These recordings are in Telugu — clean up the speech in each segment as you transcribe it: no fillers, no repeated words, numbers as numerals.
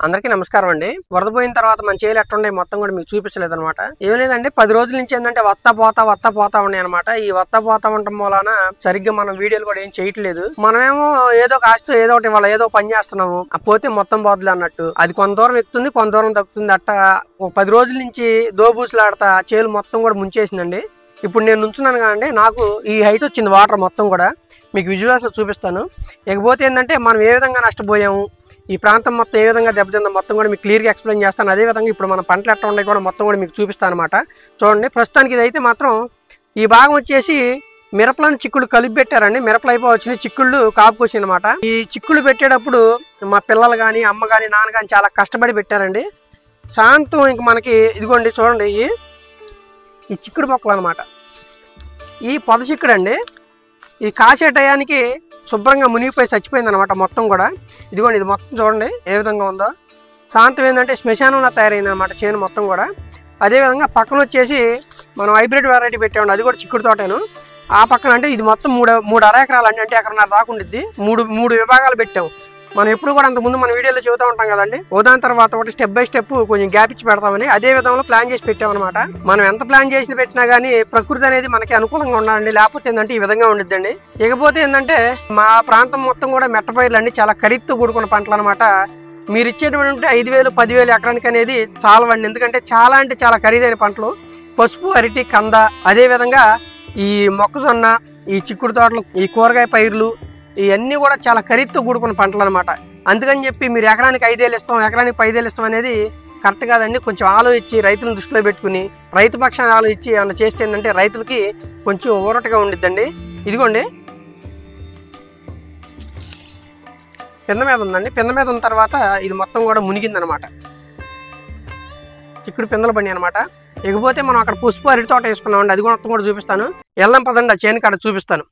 అందరికీ నమస్కారం అండి. వరద పోయిన తర్వాత మన చేలు ఎట్లుండే మొత్తం కూడా మీకు చూపించలేదు అనమాట. ఏం లేదంటే 10 రోజుల నుంచి ఏంటంటే వత్తా పోతా ఉన్నాయి అనమాట. ఈ వత్తా పోతా ఉండటం మూలాన సరిగ్గా మనం వీడియోలు కూడా ఏం చేయట్లేదు. మనమేమో ఏదో ఒక ఆస్తి ఏదో ఒకటి వాళ్ళ ఏదో పని చేస్తున్నాము, పోతే మొత్తం పోతుంది అన్నట్టు. అది కొంత దూరం ఎక్కుతుంది, కొంత దూరం తగ్గుతుంది. అట్ట ఒక 10 రోజుల నుంచి దోబూసులాడతా చేలు మొత్తం కూడా ముంచేసిందండి. ఇప్పుడు నేను నుంచున్నాను కానండి, నాకు ఈ హైట్ వచ్చింది వాటర్ మొత్తం కూడా. మీకు విజువల్స్ చూపిస్తాను. ఇకపోతే ఏంటంటే మనం ఏ విధంగా నష్టపోయాము, ఈ ప్రాంతం మొత్తం ఏ విధంగా దెబ్బతిందో మొత్తం కూడా మీకు క్లియర్గా ఎక్స్ప్లెయిన్ చేస్తాను. అదేవిధంగా ఇప్పుడు మన పంటలు ఎట్లా ఉన్నాయి కూడా మొత్తం కూడా మీకు చూపిస్తాను అనమాట. చూడండి, ప్రస్తుతానికి ఇదైతే మాత్రం ఈ భాగం వచ్చేసి మిరపలను చిక్కుళ్ళు కలిపి పెట్టారండి. మిరపలు అయిపోయి చిక్కుళ్ళు కాపుకొచ్చింది అనమాట. ఈ చిక్కుళ్ళు పెట్టేటప్పుడు మా పిల్లలు కానీ అమ్మ కానీ నాన్న కానీ చాలా కష్టపడి పెట్టారండి. సాయంత్రం ఇంక మనకి ఇదిగోండి చూడండి, ఈ చిక్కుడు మొక్కలు అనమాట. ఈ పొద చిక్కుడు అండి, ఈ కాసే టయానికి శుభ్రంగా మునిగిపోయి చచ్చిపోయింది అనమాట మొత్తం కూడా. ఇదిగోండి, ఇది మొత్తం చూడండి ఏ విధంగా ఉందో. సాయంత్రం ఏంటంటే శ్మశానంలో తయారైంది అనమాట చేను మొత్తం కూడా. అదేవిధంగా పక్కన వచ్చేసి మనం హైబ్రిడ్ వెరైటీ పెట్టామండి, అది కూడా చిక్కుడు తోటను. ఆ పక్కన అంటే ఇది మొత్తం మూడు అర ఎకరాలు అండి, అంటే ఎకరన్నర దాకా ఉండిద్ది. మూడు విభాగాలు పెట్టాం. మనం ఎప్పుడు కూడా అంతకుముందు మన వీడియోలో చెబుతూ ఉంటాం కదండి, దాని తర్వాత ఒకటి స్టెప్ బై స్టెప్ కొంచెం గ్యాప్ ఇచ్చి పెడతామని. అదే విధంగా ప్లాన్ చేసి పెట్టామన్నమాట. మనం ఎంత ప్లాన్ చేసి పెట్టినా కానీ ప్రకృతి అనేది మనకి అనుకూలంగా ఉండాలండి, లేకపోతే ఏంటంటే ఈ విధంగా ఉండిద్దండి. ఇకపోతే ఏంటంటే మా ప్రాంతం మొత్తం కూడా మెట్టపైర్లు అండి, చాలా ఖరీదుతో కూడుకున్న పంటలు అనమాట. మీరు ఇచ్చేటువంటి 5,000, 10,000 ఎకరానికి అనేది చాలవండి, ఎందుకంటే చాలా అంటే చాలా ఖరీదైన పంటలు. పసుపు, అరటి, కంద, అదేవిధంగా ఈ మొక్కజొన్న, ఈ చిక్కుడు తోటలు, ఈ కూరగాయ పైర్లు, ఇవన్నీ కూడా చాలా ఖరీదుతో కూడుకున్న పంటలు అనమాట. అందుకని చెప్పి మీరు ఎకరానికి 5,000 ఇస్తాం, ఎకరానికి 10,000 ఇస్తాం అనేది కరెక్ట్ కాదండి. కొంచెం ఆలోచించి రైతులను దృష్టిలో పెట్టుకుని రైతు పక్షాన్ని ఆలోచించి ఏమన్నా చేస్తే ఏంటంటే రైతులకి కొంచెం ఊరటగా ఉండిద్దండి. ఇదిగోండి పెంద మీద ఉందండి. పెంద మీద ఉన్న తర్వాత ఇది మొత్తం కూడా మునిగిందనమాట. చిక్కుడు పిందలు పడి అనమాట. ఇకపోతే మనం అక్కడ పసుపు అరటి తోట వేసుకున్నామండి, అది కూడా మొత్తం కూడా చూపిస్తాను. వెళ్దాం పదండి, ఆ చేను కాడ చూపిస్తాను.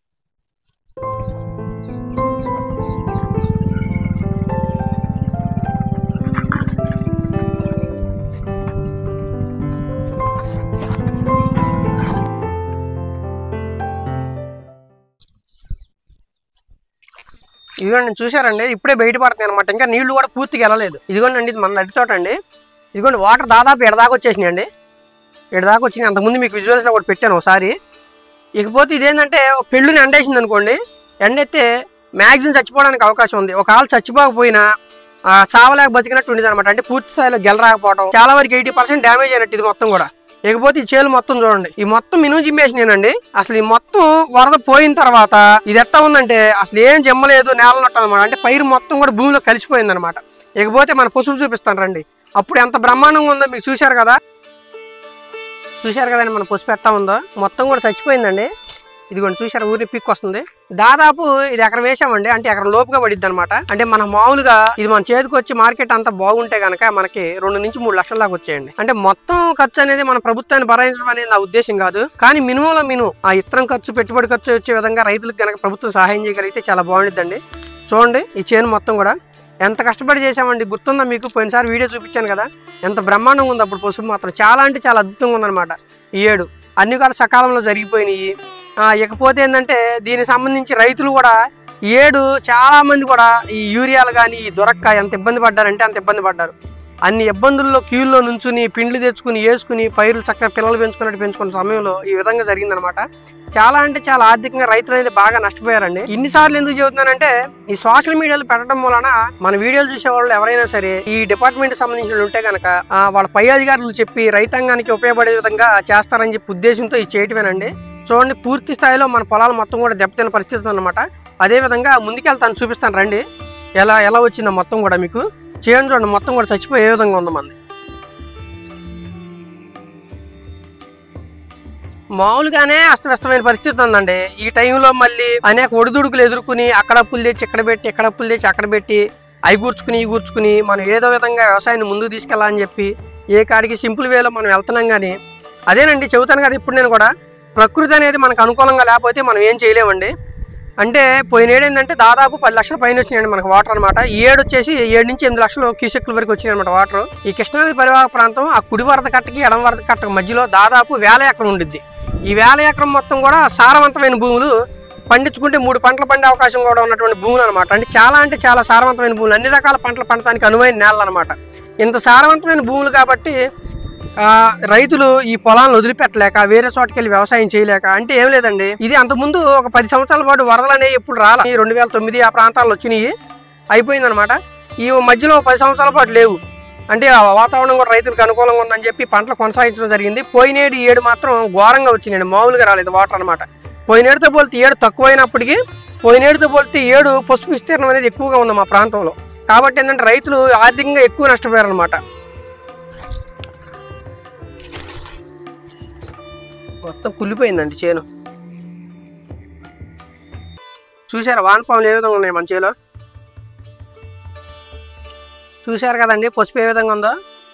ఇదిగోండి చూసారండి, ఇప్పుడే బయట పడుతున్నాయి అనమాట. ఇంకా నీళ్లు కూడా పూర్తిగా వెళ్ళలేదు. ఇదిగోండి అండి, ఇది మన అరటి తోట అండి. ఇదిగోండి వాటర్ దాదాపు ఎడదాకా వచ్చేసినాయి అండి, ఎడదాకా వచ్చినాయి. అంతకుముందు మీకు విజువల్స్లో కూడా పెట్టాను ఒకసారి. ఇకపోతే ఇదేంటంటే పెళ్ళుని ఎండేసింది అనుకోండి, ఎండెత్తే మ్యాక్సిమం చచ్చిపోవడానికి అవకాశం ఉంది. ఒకవేళ చచ్చిపోకపోయినా చావలేక బతికినట్టు ఉండేది అనమాట. అంటే పూర్తి స్థాయిలో గెల రాకపోవడం, చాలా వరకు 80% డ్యామేజ్ అయినట్టు ఇది మొత్తం కూడా. ఇకపోతే ఈ చేలు మొత్తం చూడండి, ఈ మొత్తం మినుము జిమ్మేసినానండి. అసలు ఈ మొత్తం వరద పోయిన తర్వాత ఇది ఎట్లా ఉందంటే అసలు ఏం జమ్మలేదు, నేల నట్టు అనమాట. అంటే పైరు మొత్తం కూడా భూమిలో కలిసిపోయింది అనమాట. ఇకపోతే మన పసుపు చూపిస్తాను రండి. అప్పుడు ఎంత బ్రహ్మాండంగా ఉందో మీకు చూశారు కదండి మన పసుపు ఎట్టా ఉందో. మొత్తం కూడా చచ్చిపోయిందండి. ఇదిగోండి చూసారు, ఊరి పిక్ వస్తుంది. దాదాపు ఇది ఎకరం వేసామండి, అంటే ఎకరం లోపుగా పడిద్ది అనమాట. అంటే మనం మామూలుగా ఇది మన చేతికి వచ్చి మార్కెట్ అంతా బాగుంటే కనుక మనకి 2 నుంచి 3 లక్షల దాకా వచ్చేయండి. అంటే మొత్తం ఖర్చు అనేది మన ప్రభుత్వాన్ని భరించడం అనేది నా ఉద్దేశం కాదు, కానీ మినిమంలో ఆ ఇతరం ఖర్చు, పెట్టుబడి ఖర్చు వచ్చే విధంగా రైతులకు కనుక ప్రభుత్వం సహాయం చేయగలిగితే చాలా బాగుండిద్దండి. చూడండి ఈ చేను మొత్తం కూడా ఎంత కష్టపడి చేసామండి. గుర్తుందా మీకు? పోయినసారి వీడియో చూపించాను కదా, ఎంత బ్రహ్మాండంగా ఉంది. అప్పుడు పసుపు మాత్రం చాలా అంటే చాలా అద్భుతంగా ఉందన్నమాట. ఈ ఏడు అన్ని కూడా సకాలంలో జరిగిపోయినాయి. ఇకపోతే ఏంటంటే దీనికి సంబంధించి రైతులు కూడా ఈ ఏడు చాలా మంది కూడా ఈ యూరియాలు కానీ దొరక్క ఎంత ఇబ్బంది పడ్డారంటే అంత ఇబ్బంది పడ్డారు. అన్ని ఇబ్బందుల్లో క్యూల్లో నుంచుని పిండ్లు తెచ్చుకుని వేసుకుని పైరులు చక్కగా పిల్లలు పెంచుకున్న సమయంలో ఈ విధంగా జరిగిందనమాట. చాలా అంటే చాలా ఆర్థికంగా రైతులు అనేది బాగా నష్టపోయారండి. ఇన్నిసార్లు ఎందుకు చెబుతున్నానంటే ఈ సోషల్ మీడియాలో పెట్టడం వలన మన వీడియోలు చూసే వాళ్ళు ఎవరైనా సరే ఈ డిపార్ట్మెంట్ సంబంధించిన ఉంటే కనుక వాళ్ళ పై అధికారులు చెప్పి రైతాంగానికి ఉపయోగపడే విధంగా చేస్తారని చెప్పి ఉద్దేశంతో ఇది చేయటమేనండి. చూడండి, పూర్తి స్థాయిలో మన పొలాలు మొత్తం కూడా దెబ్బతిన్న పరిస్థితి అనమాట. అదేవిధంగా ముందుకెళ్తాను, చూపిస్తాను రండి ఎలా వచ్చిందో మొత్తం కూడా మీకు. చేను చూడండి మొత్తం కూడా చచ్చిపోయే విధంగా ఉంది మంది. మామూలుగానే అస్తవ్యస్తమైన పరిస్థితి ఉందండి. ఈ టైంలో మళ్ళీ అనేక ఒడిదుడుకులు ఎదుర్కొని అక్కడ అప్పులు తెచ్చి ఇక్కడ పెట్టి, ఎక్కడ అప్పులు తెచ్చి అక్కడ పెట్టి, అవి కూర్చుకుని మనం ఏదో విధంగా వ్యవసాయాన్ని ముందుకు తీసుకెళ్ళాలని చెప్పి ఏ కాడికి సింపుల్ వేలో మనం వెళ్తున్నాం. కానీ అదేనండి చెబుతాను కదా, ఇప్పుడు నేను కూడా ప్రకృతి అనేది మనకు అనుకూలంగా లేకపోతే మనం ఏం చేయలేమండి. అంటే పోయిన ఏడు ఏంటంటే దాదాపు 10 లక్షల పైన వచ్చినాయండి మనకు వాటర్ అనమాట. ఈ ఏడు వచ్చేసి 7 నుంచి 8 లక్షలు క్యూసెక్ల వరకు వచ్చినాయి అనమాట వాటర్. ఈ కృష్ణానది పరివాహక ప్రాంతం ఆ కుడి వరద కట్టకి ఎడమ వరద కట్టకి మధ్యలో దాదాపు 1000 ఎకరం ఉండిద్ది. ఈ 1000 ఎకరం మొత్తం కూడా సారవంతమైన భూములు, పండించుకుంటే 3 పంటలు పండే అవకాశం కూడా ఉన్నటువంటి భూములు అనమాట. అంటే చాలా సారవంతమైన భూములు, అన్ని రకాల పంటలు పండటానికి అనువైన నేలలు అనమాట. ఇంత సారవంతమైన భూములు కాబట్టి రైతులు ఈ పొలాలను వదిలిపెట్టలేక వేరే చోటుకి వెళ్ళి వ్యవసాయం చేయలేక, అంటే ఏం లేదండి, ఇది అంతకుముందు ఒక 10 సంవత్సరాల పాటు వరదలు అనేవి ఎప్పుడు రాలా. 2009 ఆ ప్రాంతాల్లో వచ్చినాయి, అయిపోయిందనమాట. ఈ మధ్యలో 10 సంవత్సరాల పాటు లేవు. అంటే వాతావరణం కూడా రైతులకు అనుకూలంగా ఉందని చెప్పి పంటలు కొనసాగించడం జరిగింది. పోయినేడు ఈ ఏడు మాత్రం ఘోరంగా వచ్చినాయండి, మామూలుగా రాలేదు వాటర్ అనమాట. పోయినేడుతో పోలితే ఏడు తక్కువైనప్పటికీ పోయినేడుతో పోలితే ఏడు పసుపు విస్తీర్ణం అనేది ఎక్కువగా ఉంది మా ప్రాంతంలో. కాబట్టి ఏంటంటే రైతులు ఆర్థికంగా ఎక్కువ నష్టపోయారు అనమాట. మొత్తం కుళ్ళిపోయిందండి చేను. చూసారా వానపాములు ఏ విధంగా ఉన్నాయి మన చేలో? చూశారు కదండి పసుపు ఏ విధంగా ఉందో.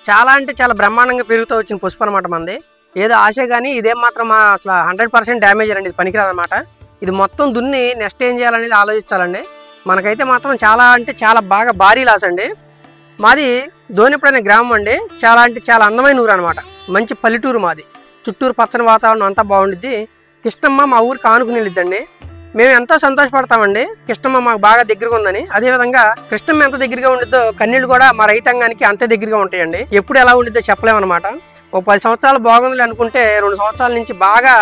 చాలా అంటే చాలా బ్రహ్మాండంగా పెరుగుతూ వచ్చిన పసుపు అనమాట మనది. ఏదో ఆశే కానీ ఇదేం మాత్రం అసలు 100% డ్యామేజ్ అండి, ఇది పనికిరాదనమాట. ఇది మొత్తం దున్ని నెక్స్ట్ ఏం చేయాలనేది ఆలోచించాలండి. మనకైతే మాత్రం చాలా అంటే చాలా బాగా భారీ లాస్ అండి. మాది దోనిపడనే గ్రామం అండి. చాలా అంటే చాలా అందమైన ఊరు అనమాట, మంచి పల్లెటూరు మాది. చుట్టూరు పచ్చని వాతావరణం అంతా బాగుండిద్ది. కృష్ణమ్మ మా ఊరికి ఆనుకుని వెళ్ళిద్దండి. మేము ఎంతో సంతోషపడతామండి కృష్ణమ్మ మాకు బాగా దగ్గరగా ఉందని. అదేవిధంగా కృష్ణమ్మ ఎంత దగ్గరగా ఉండిద్దో కన్నీళ్ళు కూడా మా రైతాంగానికి అంతే దగ్గరగా ఉంటాయండి. ఎప్పుడు ఎలా ఉండిద్దో చెప్పలేమన్నమాట. ఒక 10 సంవత్సరాలు బాగుంది అనుకుంటే 2 సంవత్సరాల నుంచి బాగా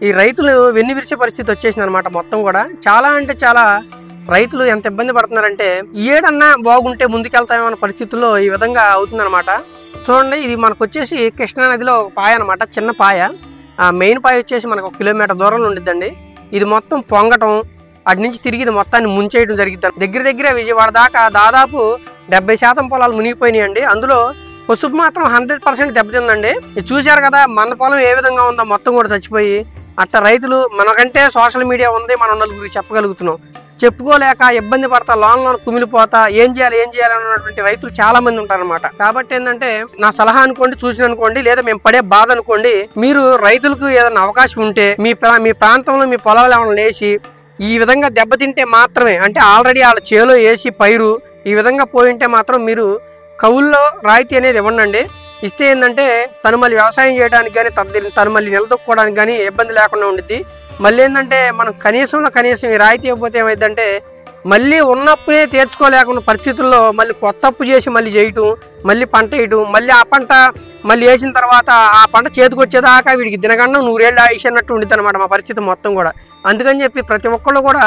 ఈ రైతులు వెన్ను విరిచే పరిస్థితి వచ్చేసింది అనమాట మొత్తం కూడా. చాలా అంటే చాలా రైతులు ఎంత ఇబ్బంది పడుతున్నారంటే ఏడన్నా బాగుంటే ముందుకెళ్తామో అన్న పరిస్థితుల్లో ఈ విధంగా అవుతుందన్నమాట. చూడండి, ఇది మనకు వచ్చేసి కృష్ణానదిలో ఒక పాయ అనమాట, చిన్న పాయ. ఆ మెయిన్ పాయ వచ్చేసి మనకు 1 కిలోమీటర్ దూరంలో ఉండిద్దండి. ఇది మొత్తం పొంగటం, అటు నుంచి తిరిగి ఇది మొత్తాన్ని ముంచేయడం జరిగింది. దగ్గర విజయవాడ దాకా దాదాపు 70% పొలాలు మునిగిపోయినాయండి. అందులో పసుపు మాత్రం 100% దెబ్బతిందండి. ఇది చూశారు కదా మన పొలం ఏ విధంగా ఉందో, మొత్తం కూడా చచ్చిపోయి. అట్ట రైతులు మనకంటే సోషల్ మీడియా ఉంది, మనం నలుగురికి చెప్పగలుగుతున్నాం. చెప్పుకోలేక ఇబ్బంది పడతా లోన్ కుమిలిపోతా ఏం చేయాలి అన్నటువంటి రైతులు చాలా మంది ఉంటారనమాట. కాబట్టి ఏంటంటే నా సలహా అనుకోండి, చూసిన అనుకోండి, లేదా మేము పడే బాధ అనుకోండి, మీరు రైతులకు ఏదైనా అవకాశం ఉంటే మీ ప్రాంతంలో మీ పొలాలు ఏమైనా లేచి ఈ విధంగా దెబ్బతింటే మాత్రమే, అంటే ఆల్రెడీ వాళ్ళ చేలో వేసి పైరు ఈ విధంగా పోయింటే మాత్రం మీరు కవుల్లో రాయితీ అనేది ఇవ్వండి. ఇస్తే ఏంటంటే తను మళ్ళీ వ్యవసాయం చేయడానికి కానీ తను మళ్ళీ నిలదొక్కుకోవడానికి కానీ ఇబ్బంది లేకుండా ఉండిద్ది. మళ్ళీ ఏంటంటే మనం కనీసం ఈ రాయితీ ఇవ్వకపోతే ఏమైందంటే మళ్ళీ ఉన్నప్పుడే తీర్చుకోలేకున్న పరిస్థితుల్లో మళ్ళీ కొత్త అప్పు చేసి మళ్ళీ చేయటం, మళ్ళీ పంట వేయటం, మళ్ళీ ఆ పంట మళ్ళీ వేసిన తర్వాత ఆ పంట చేతికి వచ్చేదాకా వీడికి దినగండం 100 ఏళ్ళు ఆయుష్ అన్నట్టు ఉండిద్ది అనమాట మా పరిస్థితి మొత్తం కూడా. అందుకని చెప్పి ప్రతి ఒక్కళ్ళు కూడా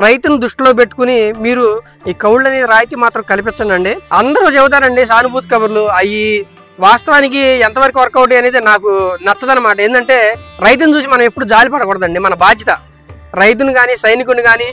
రైతును దృష్టిలో పెట్టుకుని మీరు ఈ కౌళ్ళు అనేది రాయితీ మాత్రం కల్పించండి. అందరూ చెబుతారండి సానుభూతి కబుర్లు, అవి వాస్తవానికి ఎంతవరకు వర్కౌట్ అనేది నాకు నచ్చదనమాట. ఏంటంటే రైతుని చూసి మనం ఎప్పుడు జాలి పడకూడదండి. మన బాధ్యత రైతుని కానీ సైనికుని కానీ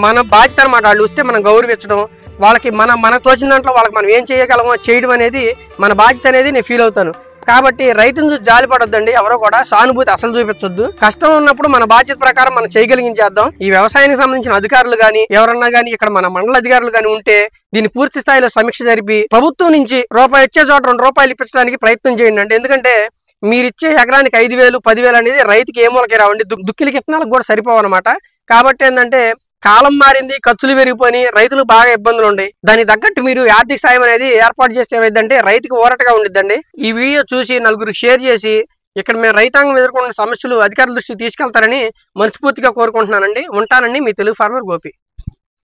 మన బాధ్యత అనమాట. వాళ్ళు వస్తే మనం గౌరవించడం, వాళ్ళకి మనకు తోచిన దాంట్లో వాళ్ళకి మనం ఏం చేయగలమో చేయడం అనేది మన బాధ్యత అనేది నేను ఫీల్ అవుతాను. కాబట్టి రైతుని చూసి జాలి పడొద్దండి, ఎవరో కూడా సానుభూతి అసలు చూపించొద్దు. కష్టం ఉన్నప్పుడు మన బాధ్యత ప్రకారం మనం చేయగలిగించేద్దాం. ఈ వ్యవసాయానికి సంబంధించిన అధికారులు కానీ ఎవరన్నా కానీ ఇక్కడ మన మండల అధికారులు కానీ ఉంటే దీన్ని పూర్తి స్థాయిలో సమీక్ష జరిపి ప్రభుత్వం నుంచి రూపాయి ఇచ్చే చోట 2 రూపాయలు ఇప్పించడానికి ప్రయత్నం చేయండి అండి. ఎందుకంటే మీరిచ్చే ఎకరానికి 5,000, 10,000 అనేది రైతుకి ఏ మూలకే రావండి, దుక్కిలి కిత్తనాలకు కూడా సరిపోవన్నమాట. కాబట్టి ఏంటంటే కాలం మారింది, ఖర్చులు పెరిగిపోయి రైతులు బాగా ఇబ్బందులు ఉన్నాయి. దానికి తగ్గట్టు మీరు ఆర్థిక సాయం అనేది ఏర్పాటు చేస్తే ఏమైందంటే రైతుకి ఊరటగా ఉండిద్దండి. ఈ వీడియో చూసి నలుగురికి షేర్ చేసి ఇక్కడ మేము రైతాంగం ఎదుర్కొన్న సమస్యలు అధికారుల దృష్టికి తీసుకెళ్తారని మనస్ఫూర్తిగా కోరుకుంటున్నానండి. ఉంటానండి, మీ తెలుగు ఫార్మర్ గోపి.